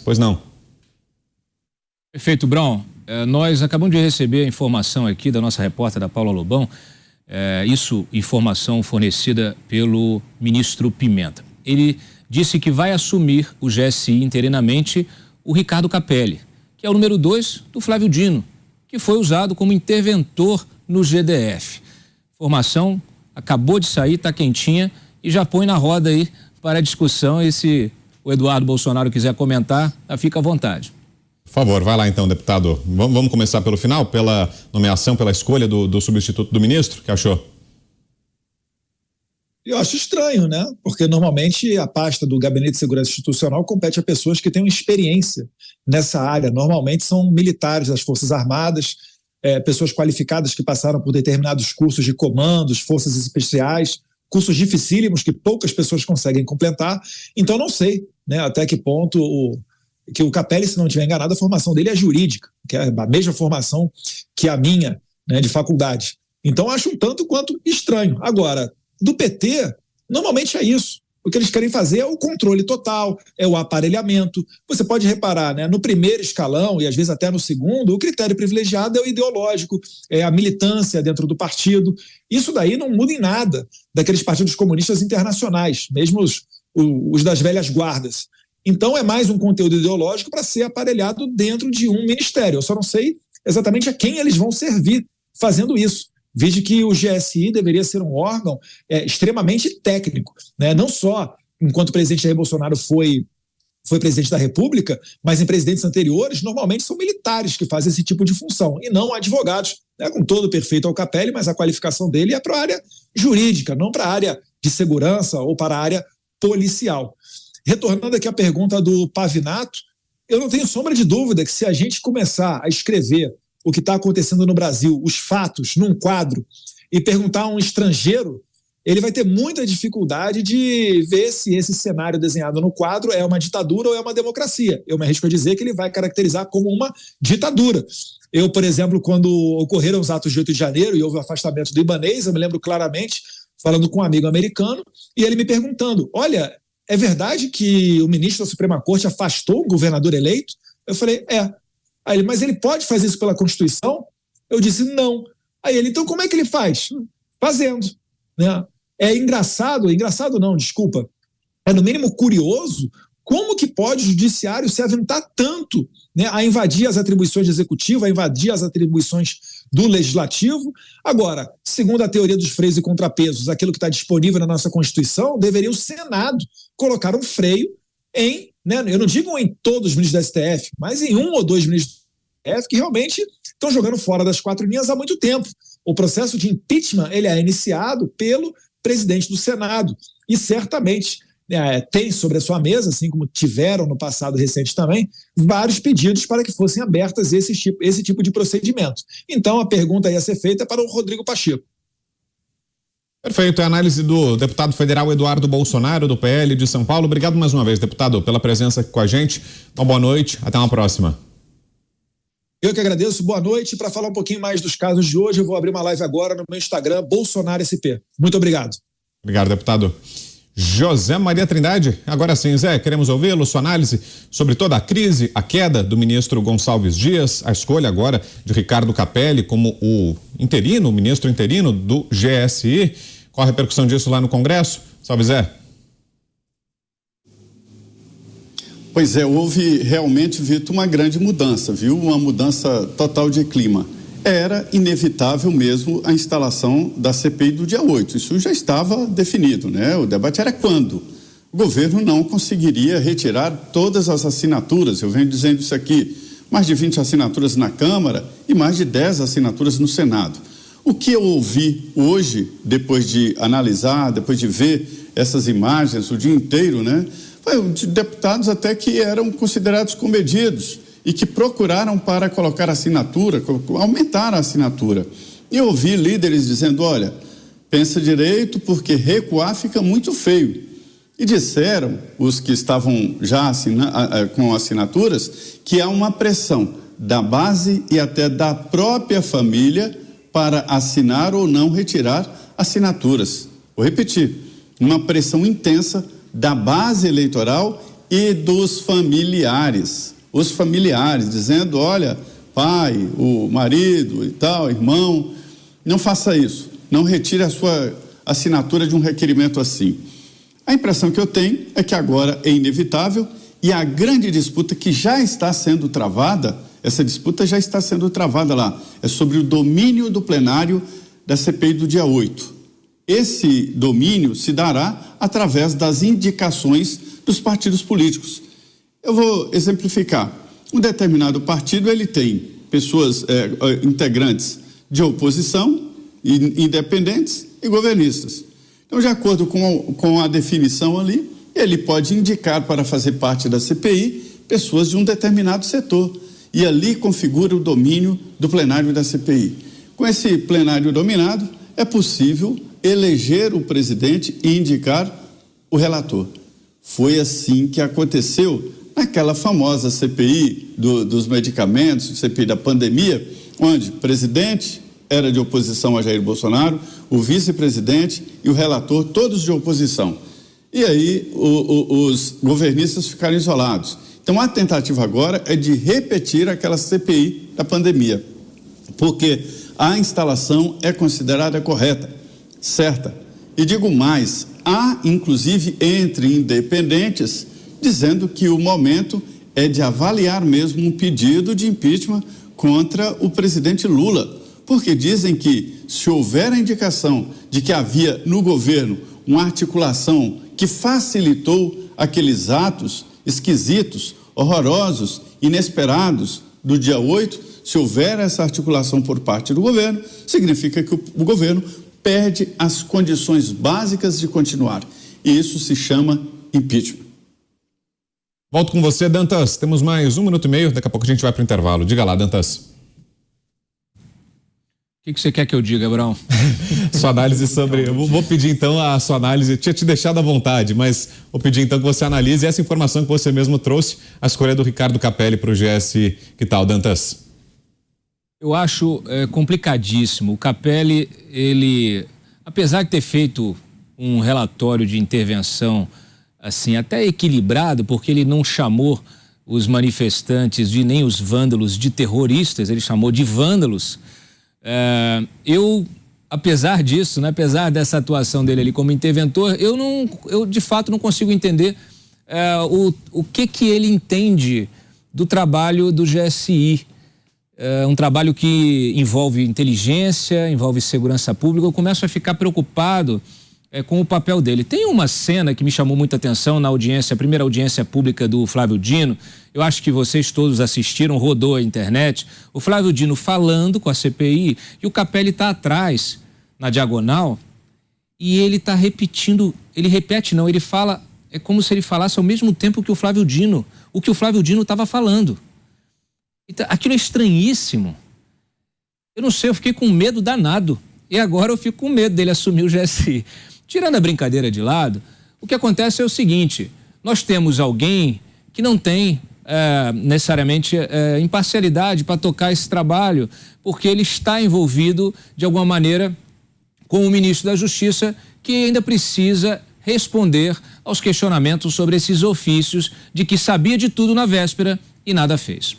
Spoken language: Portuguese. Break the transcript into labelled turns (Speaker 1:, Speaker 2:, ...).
Speaker 1: Pois não.
Speaker 2: Perfeito, Brown. Nós acabamos de receber a informação aqui da nossa repórter, da Paula Lobão, informação fornecida pelo ministro Pimenta. Ele disse que vai assumir o GSI interinamente o Ricardo Capelli, que é o número 2 do Flávio Dino, que foi usado como interventor no GDF. Informação acabou de sair, está quentinha e já põe na roda aí para a discussão. E se o Eduardo Bolsonaro quiser comentar, fica à vontade.
Speaker 1: Por favor, vai lá então, deputado. Vamos começar pelo final, pela nomeação, pela escolha do substituto do ministro. O que achou?
Speaker 3: Eu acho estranho, né? Porque normalmente a pasta do Gabinete de Segurança Institucional compete a pessoas que têm experiência nessa área. Normalmente são militares das Forças Armadas, pessoas qualificadas que passaram por determinados cursos de comandos, forças especiais, cursos dificílimos que poucas pessoas conseguem completar. Então não sei, né, até que ponto que o Capelli, se não estiver enganado, a formação dele é jurídica, que é a mesma formação que a minha, né, de faculdade. Então acho um tanto quanto estranho. Agora, do PT, normalmente é isso. O que eles querem fazer é o controle total, é o aparelhamento. Você pode reparar, né, no primeiro escalão e às vezes até no segundo, o critério privilegiado é o ideológico, é a militância dentro do partido. Isso daí não muda em nada daqueles partidos comunistas internacionais, mesmo os das velhas guardas. Então é mais um conteúdo ideológico para ser aparelhado dentro de um ministério. Eu só não sei exatamente a quem eles vão servir fazendo isso. Veja que o GSI deveria ser um órgão extremamente técnico, né? Não só enquanto o presidente Jair Bolsonaro foi presidente da República, mas em presidentes anteriores, normalmente são militares que fazem esse tipo de função, e não advogados, né? Com todo o perfeito ao Capelli, mas a qualificação dele é para a área jurídica, não para a área de segurança ou para a área policial. Retornando aqui à pergunta do Pavinato, eu não tenho sombra de dúvida que se a gente começar a escrever o que está acontecendo no Brasil, os fatos, num quadro, e perguntar a um estrangeiro, ele vai ter muita dificuldade de ver se esse cenário desenhado no quadro é uma ditadura ou é uma democracia. Eu me arrisco a dizer que ele vai caracterizar como uma ditadura. Eu, por exemplo, quando ocorreram os atos de 8 de janeiro e houve o afastamento do Ibanez, eu me lembro claramente, falando com um amigo americano, e ele me perguntando, olha, é verdade que o ministro da Suprema Corte afastou o governador eleito? Eu falei, Aí ele, mas ele pode fazer isso pela Constituição? Eu disse, não. Aí ele, então como é que ele faz? Fazendo, né? É engraçado não, desculpa, é no mínimo curioso como que pode o judiciário se aventar tanto, né, a invadir as atribuições do executivo, a invadir as atribuições do legislativo. Agora, segundo a teoria dos freios e contrapesos, aquilo que está disponível na nossa Constituição, deveria o Senado colocar um freio em, né, eu não digo em todos os ministros da STF, mas em um ou dois ministros da STF que realmente estão jogando fora das quatro linhas há muito tempo. O processo de impeachment ele é iniciado pelo presidente do Senado e certamente tem sobre a sua mesa, assim como tiveram no passado recente também, vários pedidos para que fossem abertas esse tipo de procedimento. Então a pergunta ia ser feita para o Rodrigo Pacheco.
Speaker 1: Perfeito, é a análise do deputado federal Eduardo Bolsonaro, do PL de São Paulo. Obrigado mais uma vez, deputado, pela presença aqui com a gente. Então, boa noite, até uma próxima.
Speaker 3: Eu que agradeço, boa noite. Para falar um pouquinho mais dos casos de hoje, eu vou abrir uma live agora no meu Instagram, Bolsonaro SP. Muito obrigado.
Speaker 1: Obrigado, deputado. José Maria Trindade, agora sim, Zé, queremos ouvi-lo, sua análise sobre toda a crise, a queda do ministro Gonçalves Dias, a escolha agora de Ricardo Capelli como o ministro interino do GSI. Qual a repercussão disso lá no Congresso? Salve, Zé.
Speaker 4: Pois é, houve realmente, Vitor, uma grande mudança, viu? Uma mudança total de clima. Era inevitável mesmo a instalação da CPI do dia 8. Isso já estava definido, né? O debate era quando o governo não conseguiria retirar todas as assinaturas. Eu venho dizendo isso aqui, mais de 20 assinaturas na Câmara e mais de 10 assinaturas no Senado. O que eu ouvi hoje, depois de analisar, depois de ver essas imagens o dia inteiro, né? Foi de deputados até que eram considerados comedidos e que procuraram para colocar assinatura, aumentar a assinatura. E eu ouvi líderes dizendo, olha, pensa direito porque recuar fica muito feio. E disseram, os que estavam já com assinaturas, que há uma pressão da base e até da própria família para assinar ou não retirar assinaturas. Vou repetir, uma pressão intensa da base eleitoral e dos familiares. Os familiares dizendo, olha, pai, o marido e tal, irmão, não faça isso, não retire a sua assinatura de um requerimento assim. A impressão que eu tenho é que agora é inevitável e a grande disputa que já está sendo travada, essa disputa já está sendo travada lá, é sobre o domínio do plenário da CPI do dia 8. Esse domínio se dará através das indicações dos partidos políticos. Eu vou exemplificar. Um determinado partido, ele tem pessoas, integrantes de oposição, independentes e governistas. Então, de acordo com a definição ali, ele pode indicar para fazer parte da CPI pessoas de um determinado setor. E ali configura o domínio do plenário da CPI. Com esse plenário dominado, é possível eleger o presidente e indicar o relator. Foi assim que aconteceu naquela famosa CPI dos medicamentos, CPI da pandemia, onde o presidente era de oposição a Jair Bolsonaro, o vice-presidente e o relator, todos de oposição. E aí os governistas ficaram isolados. Então a tentativa agora é de repetir aquela CPI da pandemia, porque a instalação é considerada correta, certa. E digo mais, há inclusive entre independentes dizendo que o momento é de avaliar mesmo um pedido de impeachment contra o presidente Lula, porque dizem que se houver a indicação de que havia no governo uma articulação que facilitou aqueles atos esquisitos, horrorosos, inesperados do dia 8, se houver essa articulação por parte do governo, significa que o governo perde as condições básicas de continuar. E isso se chama impeachment.
Speaker 1: Volto com você, Dantas. Temos mais 1 minuto e meio, daqui a pouco a gente vai para o intervalo. Diga lá, Dantas.
Speaker 2: O que você quer que eu diga, Abraão?
Speaker 1: Sua análise sobre... Eu vou pedir então a sua análise, eu tinha te deixado à vontade, mas vou pedir então que você analise essa informação que você mesmo trouxe, a escolha do Ricardo Capelli para o GSI. Que tal, Dantas?
Speaker 2: Eu acho complicadíssimo. O Capelli, ele, apesar de ter feito um relatório de intervenção assim, até equilibrado, porque ele não chamou os manifestantes de nem os vândalos de terroristas, ele chamou de vândalos. Apesar disso, né, apesar dessa atuação dele ali como interventor, eu de fato não consigo entender o que ele entende do trabalho do GSI. Um trabalho que envolve inteligência, envolve segurança pública. Eu começo a ficar preocupado com o papel dele. Tem uma cena que me chamou muita atenção na audiência, a primeira audiência pública do Flávio Dino. Eu acho que vocês todos assistiram, rodou a internet. O Flávio Dino falando com a CPI e o Capelli está atrás, na diagonal, e ele está repetindo, ele fala, é como se ele falasse ao mesmo tempo que o Flávio Dino estava falando. Então, aquilo é estranhíssimo. Eu não sei, eu fiquei com medo danado. E agora eu fico com medo dele assumir o GSI. Tirando a brincadeira de lado, o que acontece é o seguinte: nós temos alguém que não tem necessariamente imparcialidade para tocar esse trabalho, porque ele está envolvido de alguma maneira com o ministro da Justiça, que ainda precisa responder aos questionamentos sobre esses ofícios de que sabia de tudo na véspera e nada fez.